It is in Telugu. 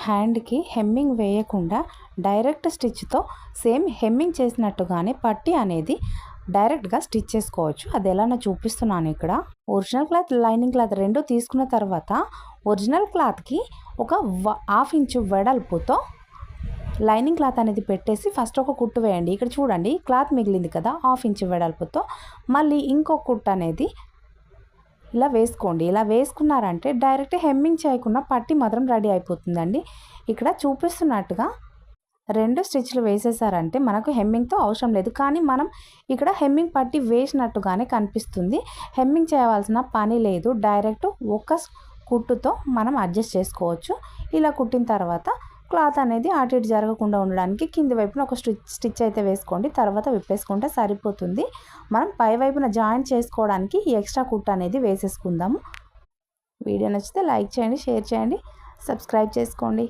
హ్యాండ్కి హెమ్మింగ్ వేయకుండా డైరెక్ట్ స్టిచ్తో సేమ్ హెమ్మింగ్ చేసినట్టుగానే పట్టీ అనేది డైరెక్ట్గా స్టిచ్ చేసుకోవచ్చు. అది ఎలానో చూపిస్తున్నాను ఇక్కడ. ఒరిజినల్ క్లాత్ లైనింగ్ క్లాత్ రెండు తీసుకున్న తర్వాత ఒరిజినల్ క్లాత్కి ఒక 1/2 ఇంచు వెడల్పుతో లైనింగ్ క్లాత్ అనేది పెట్టేసి ఫస్ట్ ఒక కుట్టు వేయండి. ఇక్కడ చూడండి క్లాత్ మిగిలింది కదా, 1/2 ఇంచు వెడల్పుతో మళ్ళీ ఇంకో కుట్టు అనేది ఇలా వేసుకోండి. ఇలా వేసుకున్నారంటే డైరెక్ట్ హెమ్మింగ్ చేయకుండా పట్టీ మాత్రం రెడీ అయిపోతుందండి. ఇక్కడ చూపిస్తున్నట్టుగా 2 స్టిచ్లు వేసేసారంటే మనకు హెమ్మింగ్తో అవసరం లేదు. కానీ మనం ఇక్కడ హెమ్మింగ్ పట్టీ వేసినట్టుగానే కనిపిస్తుంది. హెమ్మింగ్ చేయవలసిన పని లేదు. డైరెక్ట్ ఒక కుట్టుతో మనం అడ్జస్ట్ చేసుకోవచ్చు. ఇలా కుట్టిన తర్వాత క్లాత్ అనేది అటు ఇటు జరగకుండా ఉండడానికి కింది వైపున ఒక స్టిచ్ అయితే వేసుకోండి. తర్వాత విప్పేసుకుంటే సరిపోతుంది. మనం పై వైపున జాయిన్ చేసుకోవడానికి ఈ ఎక్స్ట్రా కుట్టు అనేది వేసేసుకుందాము. వీడియో నచ్చితే లైక్ చేయండి, షేర్ చేయండి, సబ్స్క్రైబ్ చేసుకోండి.